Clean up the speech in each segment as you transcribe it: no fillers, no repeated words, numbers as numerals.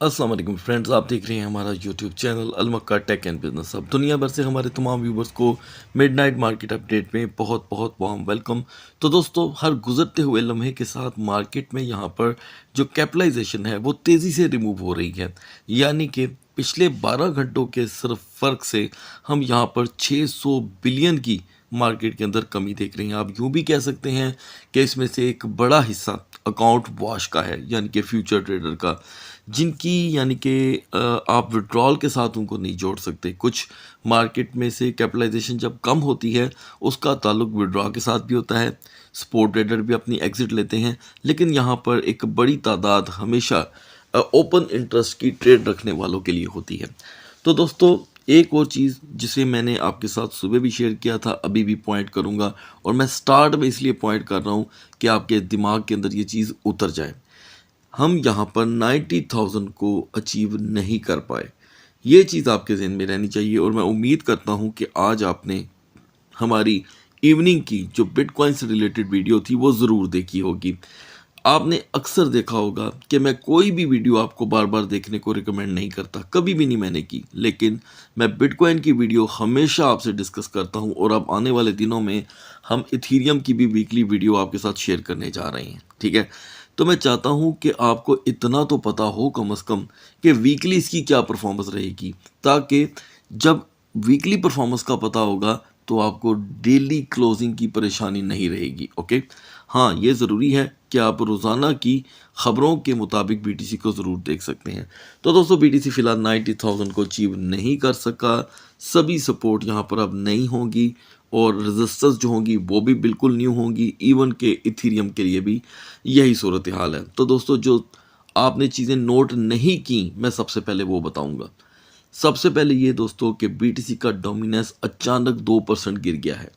अस्सलाम वालेकुम फ्रेंड्स, आप देख रहे हैं हमारा YouTube channel Almakka tech and business. अब दुनिया भर से हमारे तमाम व्यूवर्स को मिडनाइट मार्केट अपडेट में बहुत बहुत वार्म वेलकम। तो दोस्तों, हर गुजरते हुए लम्हे के साथ मार्केट में यहाँ पर जो कैपिटलाइजेशन है वो तेज़ी से रिमूव हो रही है। यानी कि पिछले 12 घंटों के सिर्फ फ़र्क से हम यहाँ पर 600 बिलियन की मार्केट के अंदर कमी देख रहे हैं। आप यूँ भी कह सकते हैं कि इसमें से एक बड़ा हिस्सा अकाउंट वॉश का है, यानी कि फ्यूचर ट्रेडर का, जिनकी यानी कि आप विड्रॉल के साथ उनको नहीं जोड़ सकते। कुछ मार्केट में से कैपिटलाइजेशन जब कम होती है उसका ताल्लुक विड्रॉ के साथ भी होता है, स्पोर्ट ट्रेडर भी अपनी एग्ज़िट लेते हैं, लेकिन यहाँ पर एक बड़ी तादाद हमेशा ओपन इंटरेस्ट की ट्रेड रखने वालों के लिए होती है। तो दोस्तों, एक और चीज़ जिसे मैंने आपके साथ सुबह भी शेयर किया था, अभी भी पॉइंट करूँगा, और मैं स्टार्ट में इसलिए पॉइंट कर रहा हूँ कि आपके दिमाग के अंदर ये चीज़ उतर जाए। हम यहाँ पर 90,000 को अचीव नहीं कर पाए। ये चीज़ आपके ज़हन में रहनी चाहिए, और मैं उम्मीद करता हूँ कि आज आपने हमारी इवनिंग की जो बिटकॉइन से रिलेटेड वीडियो थी वो ज़रूर देखी होगी। आपने अक्सर देखा होगा कि मैं कोई भी वीडियो आपको बार बार देखने को रिकमेंड नहीं करता, कभी भी नहीं मैंने की, लेकिन मैं बिटकॉइन की वीडियो हमेशा आपसे डिस्कस करता हूं, और अब आने वाले दिनों में हम इथीरियम की भी वीकली वीडियो आपके साथ शेयर करने जा रहे हैं। ठीक है, तो मैं चाहता हूं कि आपको इतना तो पता हो कम से कम कि वीकली इसकी क्या परफॉर्मेंस रहेगी, ताकि जब वीकली परफॉर्मेंस का पता होगा तो आपको डेली क्लोजिंग की परेशानी नहीं रहेगी। ओके, हाँ, ये ज़रूरी है कि आप रोज़ाना की ख़बरों के मुताबिक बीटीसी को ज़रूर देख सकते हैं। तो दोस्तों, बीटीसी फ़िलहाल 90,000 को अचीव नहीं कर सका। सभी सपोर्ट यहाँ पर अब नहीं होंगी, और रेजिस्टेंस जो होंगी वो भी बिल्कुल न्यू होंगी। इवन के इथीरियम के लिए भी यही सूरत हाल है। तो दोस्तों, जो आपने चीज़ें नोट नहीं की, मैं सबसे पहले वो बताऊँगा। सबसे पहले ये दोस्तों कि बीटीसी का डोमिनेंस अचानक 2% गिर गया है।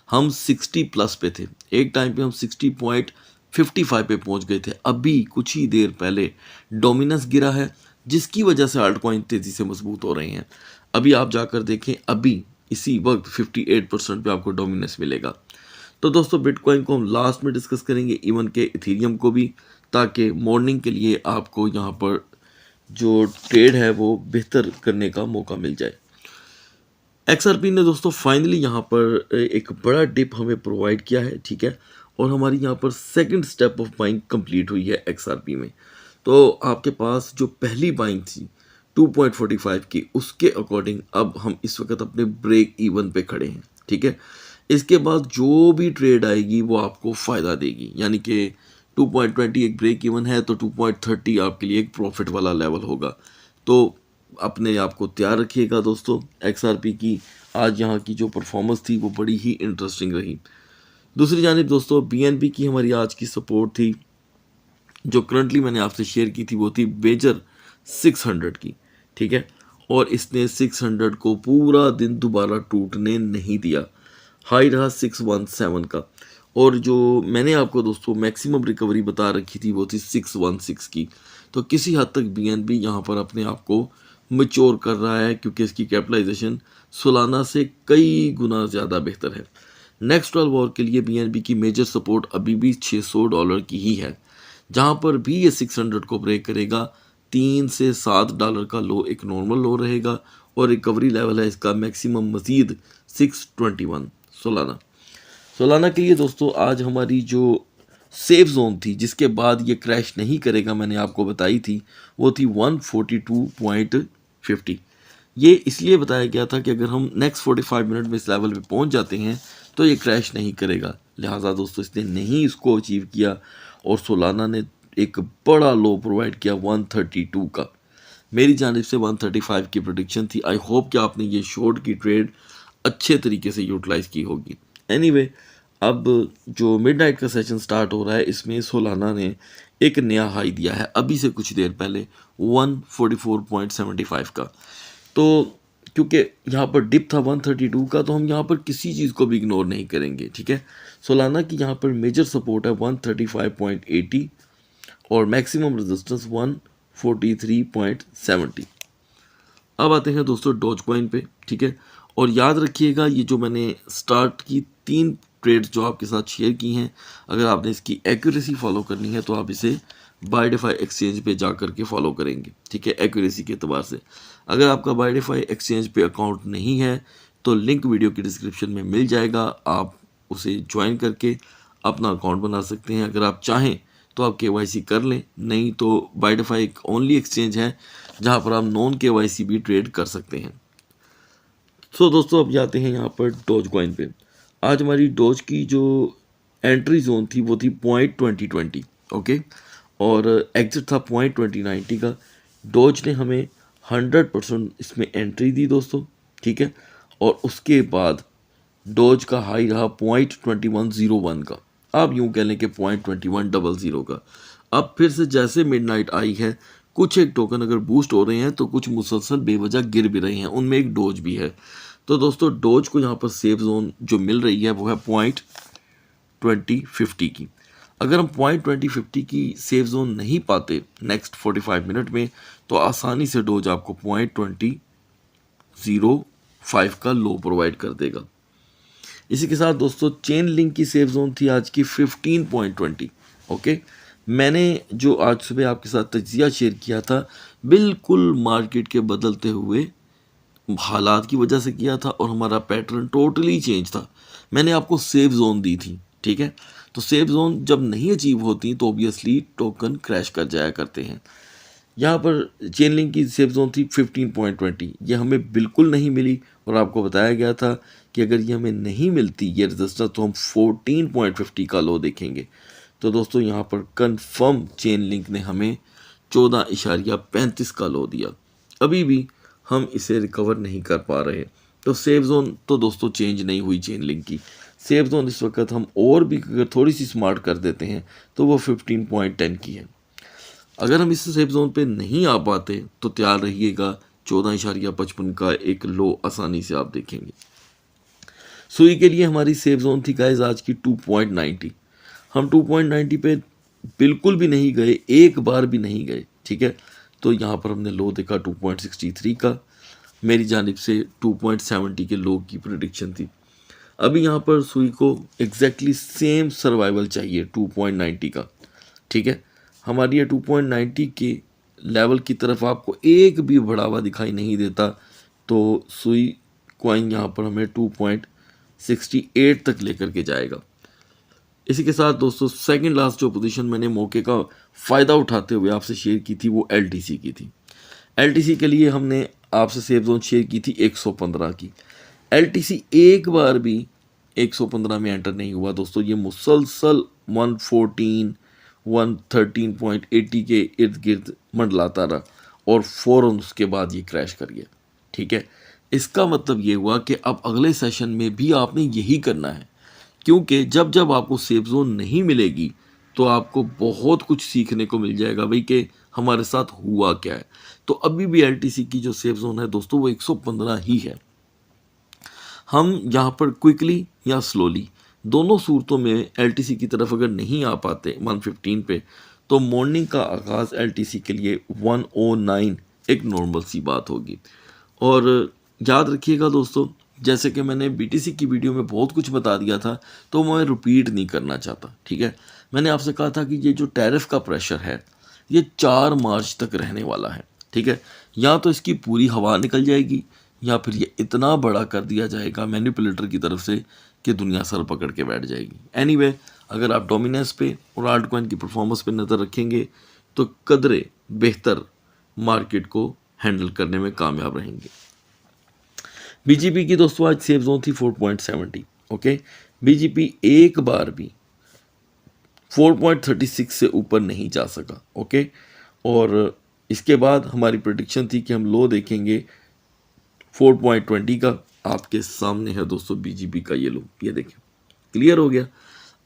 हम 60 प्लस पे थे, एक टाइम पे हम 60.55 पे पहुंच गए थे। अभी कुछ ही देर पहले डोमिनेंस गिरा है, जिसकी वजह से आल्ट कॉइन तेज़ी से मजबूत हो रहे हैं। अभी आप जाकर देखें, अभी इसी वक्त 58% पे आपको डोमिनेंस मिलेगा। तो दोस्तों, बिटकॉइन को हम लास्ट में डिस्कस करेंगे, इवन के इथीरियम को भी, ताकि मॉर्निंग के लिए आपको यहाँ पर जो ट्रेड है वो बेहतर करने का मौका मिल जाए। एक्सआरपी ने दोस्तों फाइनली यहाँ पर एक बड़ा डिप हमें प्रोवाइड किया है। ठीक है, और हमारी यहाँ पर second step of buying complete हुई है एक्सआरपी में। तो आपके पास जो पहली बाइंग थी 2.45 की, उसके अकॉर्डिंग अब हम इस वक्त अपने ब्रेक इवन पे खड़े हैं। ठीक है, इसके बाद जो भी ट्रेड आएगी वो आपको फ़ायदा देगी, यानी कि 2.20 एक ब्रेक इवन है, तो 2.30 आपके लिए एक प्रॉफिट वाला लेवल होगा। तो अपने आप को तैयार रखिएगा दोस्तों। एक्सआरपी की आज यहाँ की जो परफॉर्मेंस थी वो बड़ी ही इंटरेस्टिंग रही। दूसरी जानिब दोस्तों, बीएनबी की हमारी आज की सपोर्ट थी, जो करंटली मैंने आपसे शेयर की थी, वो थी मेजर 600 की। ठीक है, और इसने 600 को पूरा दिन दोबारा टूटने नहीं दिया। हाई रहा 617 का, और जो मैंने आपको दोस्तों मैक्सिमम रिकवरी बता रखी थी वो थी 616 की। तो किसी हद तक बीएनबी यहाँ पर अपने आप को मैच्योर कर रहा है, क्योंकि इसकी कैपिटलाइजेशन सोलाना से कई गुना ज़्यादा बेहतर है। नेक्स्ट वर्ल्ड वॉर के लिए बीएनबी की मेजर सपोर्ट अभी भी $600 की ही है। जहाँ पर भी ये 600 को ब्रेक करेगा, $3 से $7 का लो एक नॉर्मल लो रहेगा, और रिकवरी लेवल है इसका मैक्सिमम मजीद 621 सोलाना के लिए। दोस्तों, आज हमारी जो सेफ जोन थी जिसके बाद ये क्रैश नहीं करेगा, मैंने आपको बताई थी, वो थी 142.50। ये इसलिए बताया गया था कि अगर हम नेक्स्ट 45 मिनट में इस लेवल पे पहुंच जाते हैं तो ये क्रैश नहीं करेगा। लिहाजा दोस्तों, इसने नहीं इसको अचीव किया, और सोलाना ने एक बड़ा लो प्रोवाइड किया 132 का। मेरी जानिब से 135 की प्रोडिक्शन थी। आई होप कि आपने ये शॉर्ट की ट्रेड अच्छे तरीके से यूटिलाइज़ की होगी। एनीवे, अब जो मिडनाइट का सेशन स्टार्ट हो रहा है, इसमें सोलाना ने एक नया हाई दिया है अभी से कुछ देर पहले 144.75 का। तो क्योंकि यहाँ पर डिप था 132 का, तो हम यहाँ पर किसी चीज़ को भी इग्नोर नहीं करेंगे। ठीक है, सोलाना की यहाँ पर मेजर सपोर्ट है 135.80, और मैक्सिमम रेजिस्टेंस 143.70। अब आते हैं दोस्तों डॉज कॉइन पे। ठीक है, और याद रखिएगा, ये जो मैंने स्टार्ट की 3 ट्रेड्स जो आपके साथ शेयर की हैं, अगर आपने इसकी एक्यूरेसी फॉलो करनी है तो आप इसे बायडिफाई एक्सचेंज पे जा कर के फॉलो करेंगे, ठीक है, एक्यूरेसी के एतबार से। अगर आपका बायडिफाई एक्सचेंज पे अकाउंट नहीं है तो लिंक वीडियो की डिस्क्रिप्शन में मिल जाएगा, आप उसे ज्वाइन करके अपना अकाउंट बना सकते हैं। अगर आप चाहें तो आप केवाईसी कर लें, नहीं तो बायडिफाई एक ओनली एक्सचेंज है जहां पर आप नॉन केवाईसी भी ट्रेड कर सकते हैं। सो दोस्तों, अब जाते हैं यहाँ पर डोज कॉइन पे। आज हमारी डोज की जो एंट्री जोन थी वो थी .2020, ओके, और एग्जिट था .2090 का। डोज ने हमें 100% इसमें एंट्री दी दोस्तों, ठीक है, और उसके बाद डोज का हाई रहा .2101 का, आप यूं कह लें कि .2100 का। अब फिर से जैसे मिडनाइट आई है, कुछ एक टोकन अगर बूस्ट हो रहे हैं तो कुछ मुसलसल बेवजह गिर भी रहे हैं, उनमें एक डोज भी है। तो दोस्तों, डोज को यहाँ पर सेफ जोन जो मिल रही है वो है .2050 की। अगर हम .2050 की सेफ जोन नहीं पाते नेक्स्ट 45 मिनट में, तो आसानी से डोज आपको .2005 का लो प्रोवाइड कर देगा। इसी के साथ दोस्तों, चेन लिंक की सेफ जोन थी आज की 15.20, ओके। मैंने जो आज सुबह आपके साथ तज्जिया शेयर किया था, बिल्कुल मार्केट के बदलते हुए हालात की वजह से किया था और हमारा पैटर्न टोटली चेंज था। मैंने आपको सेफ जोन दी थी, ठीक है। तो सेफ जोन जब नहीं अचीव होती तो ऑब्वियसली टोकन क्रैश कर जाया करते हैं। यहाँ पर चेन लिंक की सेफ जोन थी 15.20, ये हमें बिल्कुल नहीं मिली और आपको बताया गया था कि अगर ये हमें नहीं मिलती ये रजिस्टर, तो हम 14.50 का लो देखेंगे। तो दोस्तों, यहाँ पर कंफर्म चेन लिंक ने हमें 14.35 का लो दिया। अभी भी हम इसे रिकवर नहीं कर पा रहे। तो सेफ जोन तो दोस्तों चेंज नहीं हुई चेन लिंक की। सेफ जोन इस वक्त हम और भी अगर थोड़ी सी स्मार्ट कर देते हैं तो वो 15.10 की है। अगर हम इस सेफ जोन पे नहीं आ पाते तो तैयार रहिएगा, 14.55 का एक लो आसानी से आप देखेंगे। सुई के लिए हमारी सेफ जोन थी गाइस आज की 2.90। हम 2.90 पे बिल्कुल भी नहीं गए, एक बार भी नहीं गए, ठीक है। तो यहाँ पर हमने लो देखा 2.63 का, मेरी जानिब से 2.70 के लो की प्रेडिक्शन थी। अभी यहाँ पर सुई को एग्जैक्टली सेम सर्वाइवल चाहिए 2.90 का, ठीक है। हमारी ये 2.90 के लेवल की तरफ आपको एक भी बढ़ावा दिखाई नहीं देता, तो सुई कॉइन यहाँ पर हमें 2.68 तक लेकर के जाएगा। इसी के साथ दोस्तों, सेकंड लास्ट जो पोजीशन मैंने मौके का फ़ायदा उठाते हुए आपसे शेयर की थी वो एलटीसी की थी। एलटीसी के लिए हमने आपसे सेफ जोन शेयर की थी 115 की। एलटीसी एक बार भी 115 में एंटर नहीं हुआ दोस्तों, ये मुसलसल 114 113.80 के इर्द गिर्द मंडलाता रहा और फ़ौरन उसके बाद ये क्रैश कर गया, ठीक है। इसका मतलब ये हुआ कि अब अगले सेशन में भी आपने यही करना है, क्योंकि जब जब आपको सेफ जोन नहीं मिलेगी तो आपको बहुत कुछ सीखने को मिल जाएगा भाई कि हमारे साथ हुआ क्या है। तो अभी भी एलटीसी की जो सेफ जोन है दोस्तों वो 115 ही है। हम यहाँ पर क्विकली या स्लोली दोनों सूरतों में एलटीसी की तरफ अगर नहीं आ पाते 115 पे, तो मॉर्निंग का आगाज़ एलटीसी के लिए 109 एक नॉर्मल सी बात होगी। और याद रखिएगा दोस्तों, जैसे कि मैंने बीटीसी की वीडियो में बहुत कुछ बता दिया था, तो मैं रिपीट नहीं करना चाहता, ठीक है। मैंने आपसे कहा था कि ये जो टैरिफ का प्रेशर है ये 4 मार्च तक रहने वाला है, ठीक है। या तो इसकी पूरी हवा निकल जाएगी या फिर ये इतना बड़ा कर दिया जाएगा मैनिपुलेटर की तरफ से कि दुनिया सर पकड़ के बैठ जाएगी। एनीवे, अगर आप डोमिनेंस पे और आल्ट कॉइन की परफॉर्मेंस पे नज़र रखेंगे तो कदरे बेहतर मार्केट को हैंडल करने में कामयाब रहेंगे। बीजीपी की दोस्तों आज सेफ जोन थी 4.70, ओके। बीजीपी एक बार भी 4.36 से ऊपर नहीं जा सका, ओके। और इसके बाद हमारी प्रेडिक्शन थी कि हम लो देखेंगे 4.20 का। आपके सामने है दोस्तों बीजीपी का ये लो, ये देखें, क्लियर हो गया।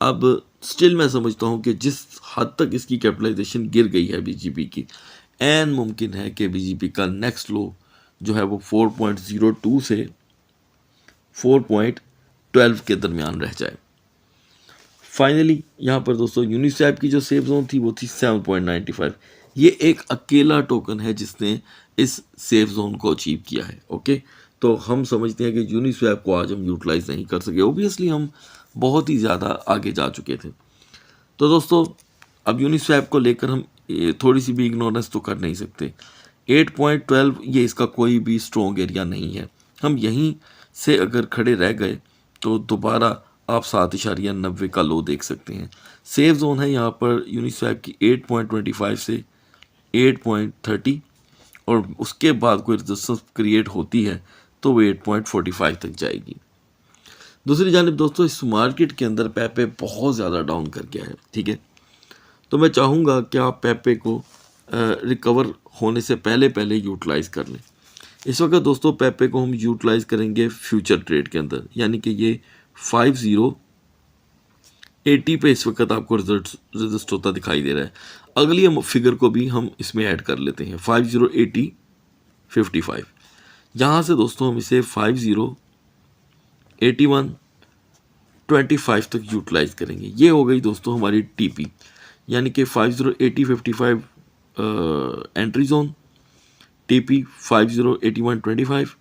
अब स्टिल मैं समझता हूँ कि जिस हद तक इसकी कैपिटलाइजेशन गिर गई है बीजीपी की, एन मुमकिन है कि बीजीपी का नेक्स्ट लो जो है वो 4.02 से 4.12 के दरमियान रह जाए। फाइनली यहाँ पर दोस्तों यूनिस्वैप की जो सेफ जोन थी वो थी 7.95। ये एक अकेला टोकन है जिसने इस सेफ जोन को अचीव किया है, ओके। तो हम समझते हैं कि यूनिस्वैप को आज हम यूटिलाइज नहीं कर सके, ओबियसली हम बहुत ही ज़्यादा आगे जा चुके थे। तो दोस्तों अब यूनिस्वैप को लेकर हम ये थोड़ी सी भी इग्नोरेंस तो कर नहीं सकते। 8.12 ये इसका कोई भी स्ट्रॉन्ग एरिया नहीं है। हम यहीं से अगर खड़े रह गए तो दोबारा आप 7.90 का लो देख सकते हैं। सेफ जोन है यहाँ पर यूनिस्वैप की 8.25 से 8.30, और उसके बाद कोई रेजिस्टेंस क्रिएट होती है तो वो 8.45 तक जाएगी। दूसरी जानिब दोस्तों, इस मार्केट के अंदर पेपे बहुत ज़्यादा डाउन कर गया है, ठीक है। तो मैं चाहूँगा कि आप पेपे को रिकवर होने से पहले पहले यूटिलाइज़ कर लें। इस वक्त दोस्तों पेपे को हम यूटिलाइज़ करेंगे फ्यूचर ट्रेड के अंदर, यानी कि ये 5080 पे इस वक्त आपको रजिस्ट होता दिखाई दे रहा है। अगली हम फिगर को भी हम इसमें ऐड कर लेते हैं, 5080.55। यहाँ से दोस्तों हम इसे 5081.25 तक यूटिलाइज करेंगे। ये हो गई दोस्तों हमारी टीपी, यानी कि 5080.55 एंट्री जोन, टीपी 5081.25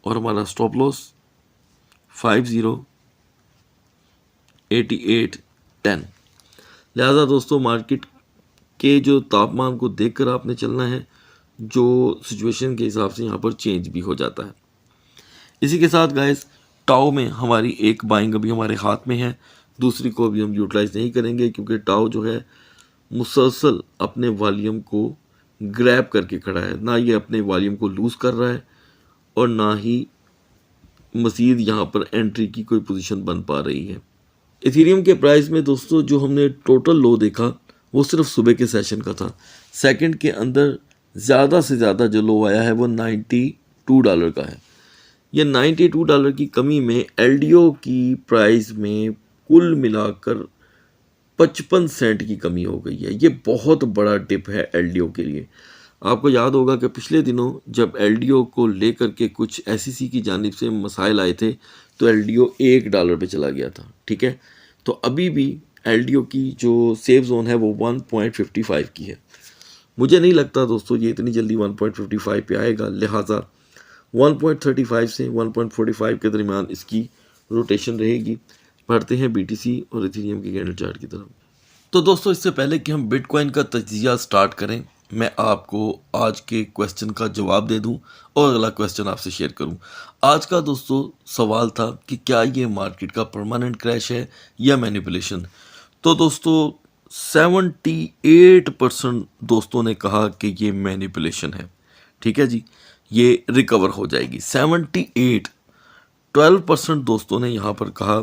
और हमारा स्टॉप लॉस 5088.10। लिहाजा दोस्तों मार्केट के जो तापमान को देखकर आपने चलना है, जो सिचुएशन के हिसाब से यहाँ पर चेंज भी हो जाता है। इसी के साथ गाइस टाओ में हमारी एक बाइंग अभी हमारे हाथ में है, दूसरी को अभी हम यूटिलाइज नहीं करेंगे क्योंकि टाओ जो है मुसलसल अपने वॉल्यूम को ग्रैब करके खड़ा है, ना ये अपने वॉल्यूम को लूज़ कर रहा है और ना ही मज़ीद यहाँ पर एंट्री की कोई पोजीशन बन पा रही है। इथेरियम के प्राइस में दोस्तों जो हमने टोटल लो देखा वो सिर्फ सुबह के सेशन का था। सेकंड के अंदर ज़्यादा से ज़्यादा जो लो आया है वो $92 का है। ये $92 की कमी में एलडीओ की प्राइस में कुल मिलाकर 55 सेंट की कमी हो गई है। ये बहुत बड़ा डिप है एलडीओ के लिए। आपको याद होगा कि पिछले दिनों जब एलडीओ को लेकर के कुछ एसईसी की जानिब से मसाइल आए थे तो एलडीओ $1 पे चला गया था, ठीक है। तो अभी भी एलडीओ की जो सेफ जोन है वो 1.55 की है। मुझे नहीं लगता दोस्तों ये इतनी जल्दी 1.55 पे आएगा, लिहाजा 1.35 से 1.45 के दरमियान इसकी रोटेशन रहेगी। बढ़ते हैं बीटीसी और इथेरियम के कैंडल चार्ट की तरफ। तो दोस्तों इससे पहले कि हम बिटकॉइन का तजिया स्टार्ट करें, मैं आपको आज के क्वेश्चन का जवाब दे दूं और अगला क्वेश्चन आपसे शेयर करूं। आज का दोस्तों सवाल था कि क्या ये मार्केट का परमानेंट क्रैश है या मैनिपुलेशन। तो दोस्तों 78% दोस्तों ने कहा कि ये मैनिपुलेशन है, ठीक है जी, ये रिकवर हो जाएगी। 12% दोस्तों ने यहाँ पर कहा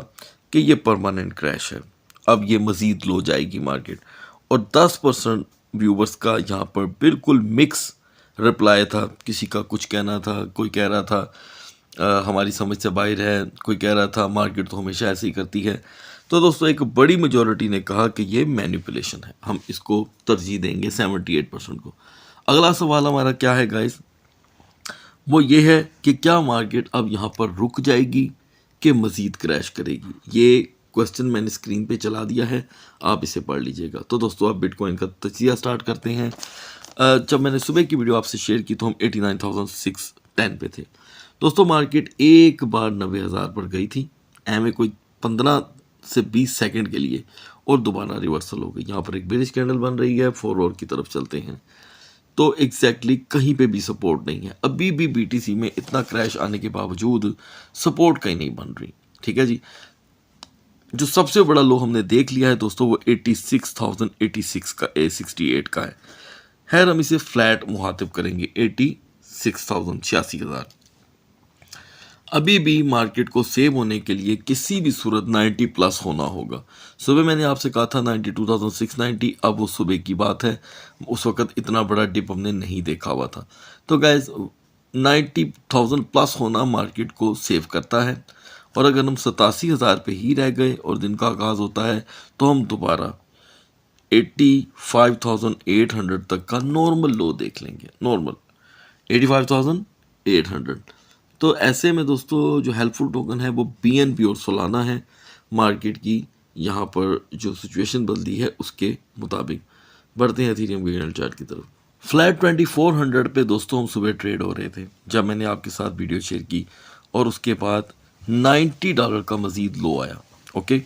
कि ये परमानेंट क्रैश है, अब ये मज़ीद लो जाएगी मार्केट। और 10% व्यूवर्स का यहाँ पर बिल्कुल मिक्स रिप्लाई था। किसी का कुछ कहना था, कोई कह रहा था हमारी समझ से बाहर है, कोई कह रहा था मार्केट तो हमेशा ऐसे ही करती है। तो दोस्तों एक बड़ी मेजॉरिटी ने कहा कि ये मैनिपुलेशन है, हम इसको तरजीह देंगे 78% को। अगला सवाल हमारा क्या है गाइस, वो ये है कि क्या मार्केट अब यहाँ पर रुक जाएगी कि मज़ीद क्रैश करेगी। ये क्वेश्चन मैंने स्क्रीन पे चला दिया है, आप इसे पढ़ लीजिएगा। तो दोस्तों आप बिटकॉइन का तजिया स्टार्ट करते हैं। जब मैंने सुबह की वीडियो आपसे शेयर की तो हम 89,610 पे थे दोस्तों। मार्केट एक बार 90,000 पर गई थी में कोई 15 से 20 सेकंड के लिए और दोबारा रिवर्सल हो गई। यहाँ पर एक बेरिश कैंडल बन रही है, फॉरवर्ड की तरफ चलते हैं तो एग्जैक्टली कहीं पे भी सपोर्ट नहीं है। अभी भी बीटीसी में इतना क्रैश आने के बावजूद सपोर्ट कहीं नहीं बन रही, ठीक है जी। जो सबसे बड़ा लो हमने देख लिया है दोस्तों वो 86,086 का 68 का है। खैर हम इसे फ्लैट मुहातिब करेंगे 86,000 86,000। अभी भी मार्केट को सेव होने के लिए किसी भी सूरत 90 प्लस होना होगा। सुबह मैंने आपसे कहा था 92,690, अब वो सुबह की बात है, उस वक्त इतना बड़ा डिप हमने नहीं देखा हुआ था। तो गाइज 90,000 प्लस होना मार्केट को सेव करता है। और अगर हम 87,000 पे ही रह गए और दिन का आगाज़ होता है तो हम दोबारा 85,800 तक का नॉर्मल लो देख लेंगे। नॉर्मल 85,800। तो ऐसे में दोस्तों जो हेल्पफुल टोकन है वो BNB और सोलाना है। मार्केट की यहाँ पर जो सिचुएशन बदली है उसके मुताबिक बढ़ते हैं इथेरियम के कैंडल चार्ट की तरफ। फ्लैट 2400 पे दोस्तों हम सुबह ट्रेड हो रहे थे जब मैंने आपके साथ वीडियो शेयर की, और उसके बाद $90 का मज़ीद लो आया। ओके,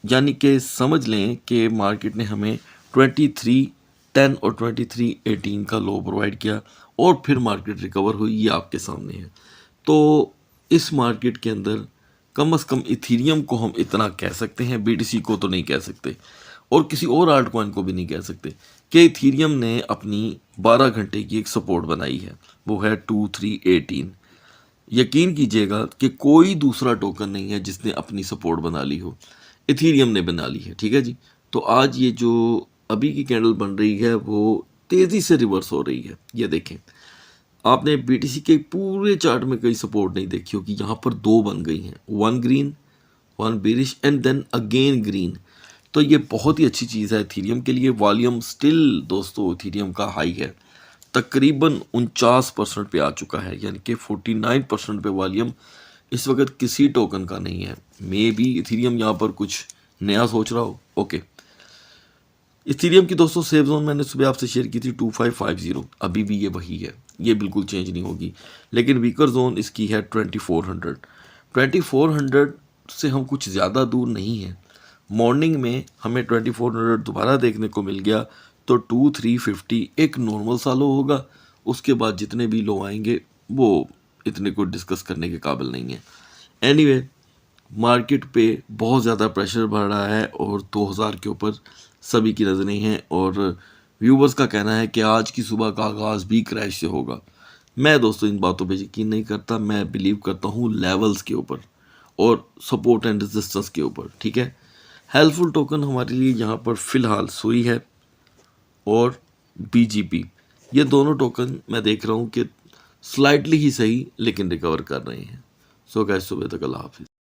यानी कि समझ लें कि मार्केट ने हमें 2310 10 और 23.18 का लो प्रोवाइड किया और फिर मार्केट रिकवर हुई, ये आपके सामने है। तो इस मार्केट के अंदर कम से कम इथीरियम को हम इतना कह सकते हैं, बीटीसी को तो नहीं कह सकते और किसी और आल्ट कॉइन को भी नहीं कह सकते कि इथीरियम ने अपनी 12 घंटे की एक सपोर्ट बनाई है, वो है 2318। यकीन कीजिएगा कि कोई दूसरा टोकन नहीं है जिसने अपनी सपोर्ट बना ली हो, इथीरियम ने बना ली है। ठीक है जी। तो आज ये जो अभी की कैंडल बन रही है वो तेज़ी से रिवर्स हो रही है। ये देखें, आपने बीटीसी के पूरे चार्ट में कई सपोर्ट नहीं देखी होगी, यहाँ पर दो बन गई हैं, one green one bearish and then again green. तो ये बहुत ही अच्छी चीज़ है इथीरियम के लिए। वॉल्यूम स्टिल दोस्तों इथीरियम का हाई है, तकरीबन 49% पे आ चुका है, यानी कि 49% पे वॉल्यूम इस वक्त किसी टोकन का नहीं है। मे बी इथीरियम यहाँ पर कुछ नया सोच रहा हो। ओके, इथीरियम की दोस्तों सेफ जोन मैंने सुबह आपसे शेयर की थी 2550, अभी भी ये वही है, ये बिल्कुल चेंज नहीं होगी। लेकिन वीकर जोन इसकी है 2400। 2400 से हम कुछ ज़्यादा दूर नहीं हैं। मॉर्निंग में हमें 2400 दोबारा देखने को मिल गया तो 2350 एक नॉर्मल सा लो होगा। उसके बाद जितने भी लो आएंगे वो इतने को डिस्कस करने के काबिल नहीं है। एनीवे, मार्केट पे बहुत ज़्यादा प्रेशर बढ़ रहा है और 2000 के ऊपर सभी की नज़रें हैं और व्यूवर्स का कहना है कि आज की सुबह का आगाज़ भी क्रैश से होगा। मैं दोस्तों इन बातों पे यकीन नहीं करता, मैं बिलीव करता हूँ लेवल्स के ऊपर और सपोर्ट एंड रेजिस्टेंस के ऊपर। ठीक है, हेल्पफुल टोकन हमारे लिए यहाँ पर फ़िलहाल सुई है और बीजीपी, ये दोनों टोकन मैं देख रहा हूँ कि स्लाइटली ही सही लेकिन रिकवर कर रहे हैं। सो गाइस, सुबह तक अल्लाह हाफिज़।